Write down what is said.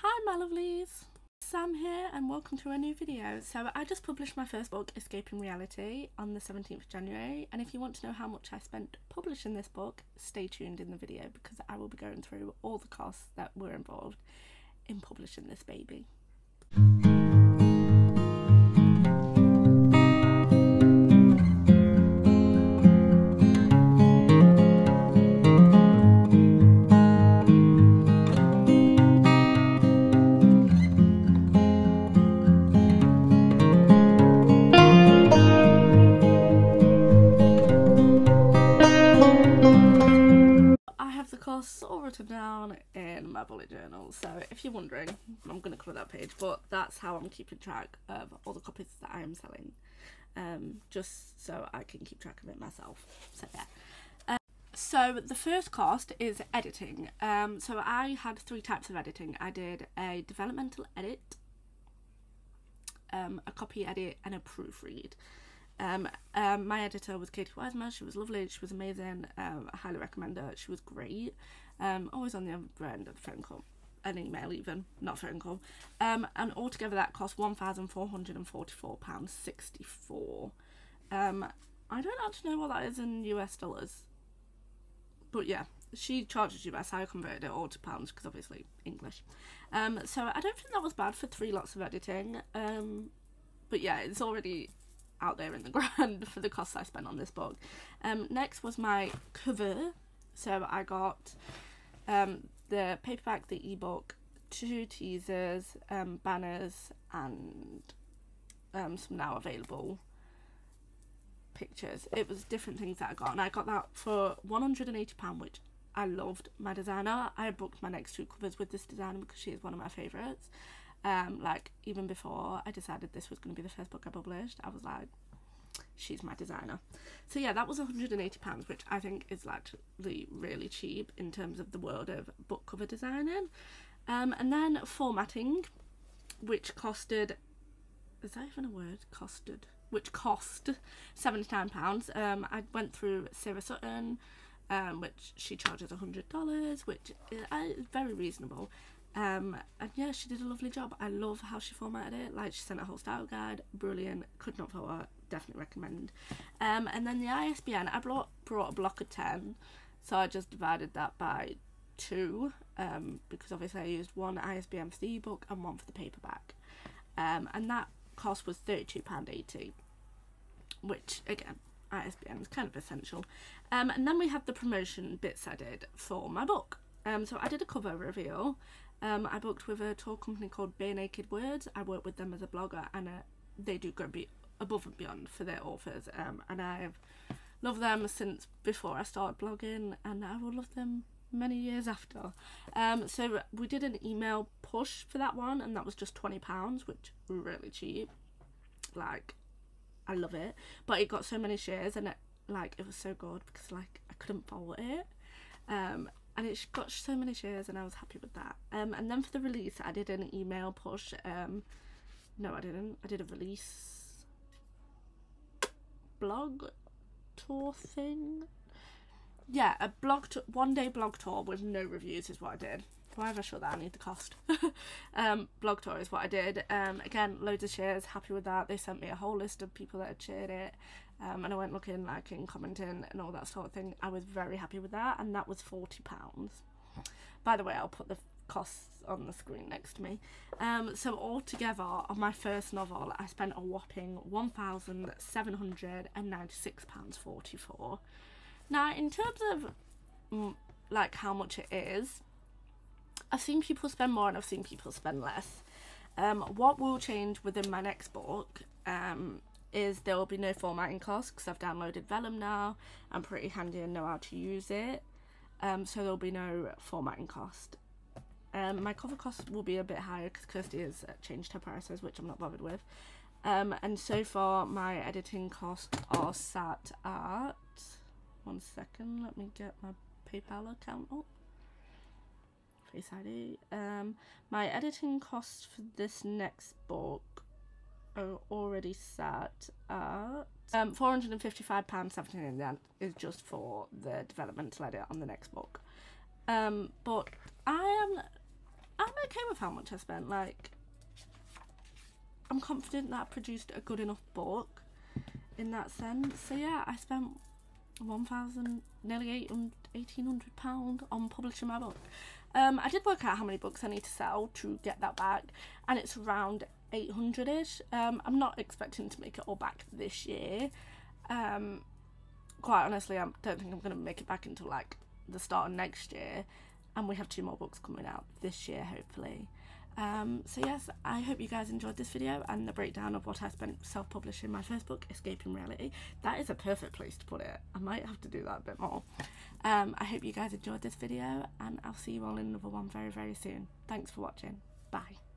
Hi my lovelies, Sam here and welcome to a new video. So I just published my first book, Escaping Reality, on the 17th of January, and if you want to know how much I spent publishing this book, stay tuned in the video because I will be going through all the costs that were involved in publishing this baby. The costs all written down in my bullet journal, so if you're wondering, I'm going to cover that page, but that's how I'm keeping track of all the copies that I am selling, just so I can keep track of it myself. So yeah. So the first cost is editing. So I had three types of editing. I did a developmental edit, a copy edit, and a proofread. My editor was Katie Wiseman. She was lovely, she was amazing. I highly recommend her. She was great. Always on the other end of the phone call, an email even, not phone call. And altogether that cost £1,444.64. I don't actually know what that is in US dollars, but yeah, she charges US. I converted it all to pounds because obviously English. So I don't think that was bad for 3 lots of editing. But yeah, it's already out there in the grand for the costs I spent on this book. Next was my cover. So I got the paperback, the ebook, 2 teasers, banners, and some now available pictures. It was different things that I got, and I got that for £180, which I loved. My designer, I booked my next 2 covers with this designer because she is one of my favourites. Like even before I decided this was going to be the first book I published, I was like, she's my designer. So yeah, that was £180, which I think is actually really cheap in terms of the world of book cover designing. And then formatting, which costed, is that even a word? Costed, which cost £79. I went through Sarah Sutton, which she charges $100, which is very reasonable. And yeah, she did a lovely job. I love how she formatted it. Like, she sent a whole style guide, brilliant, could not fault her, definitely recommend. And then the ISBN, I brought a block of 10, so I just divided that by 2, because obviously I used one ISBN for the ebook and one for the paperback, and that cost was £32.80, which again, ISBN is kind of essential. And then we have the promotion bits I did for my book. So I did a cover reveal. I booked with a tour company called Bare Naked Words. I work with them as a blogger, and they do go above and beyond for their authors, and I've loved them since before I started blogging, and I will love them many years after. So we did an email push for that one, and that was just £20, which really cheap. Like, I love it, but it got so many shares, and it was so good because I couldn't fault it. And it got so many shares, and I was happy with that. And then for the release, I did an email push. No, I didn't. I did a release blog tour thing. Yeah, a one-day blog tour with no reviews is what I did. Why have I shut that? I need the cost. Blog tour is what I did. Again, loads of shares, happy with that. They sent me a whole list of people that had shared it. And I went looking, liking, commenting, and all that sort of thing. I was very happy with that, and that was £40. By the way, I'll put the costs on the screen next to me. So altogether, on my first novel, I spent a whopping £1,796.44. Now, in terms of how much it is, I've seen people spend more and I've seen people spend less. What will change within my next book is there will be no formatting costs because I've downloaded Vellum now. I'm pretty handy and know how to use it. So there'll be no formatting cost. My cover cost will be a bit higher because Kirsty has changed her prices, which I'm not bothered with. And so far my editing costs are sat at, one second, let me get my PayPal account up. Face ID. My editing costs for this next book are already sat at £455.79 is just for the developmental edit on the next book. But I'm okay with how much I spent. Like, I'm confident that I produced a good enough book in that sense. So yeah, I spent nearly £1,800 on publishing my book. I did work out how many books I need to sell to get that back, and it's around 800-ish. I'm not expecting to make it all back this year. Quite honestly, I don't think I'm going to make it back until like the start of next year, and we have 2 more books coming out this year, hopefully. So yes, I hope you guys enjoyed this video and the breakdown of what I spent self-publishing my first book, Escaping Reality. That is a perfect place to put it. I might have to do that a bit more. I hope you guys enjoyed this video, and I'll see you all in another one very, very soon. Thanks for watching. Bye.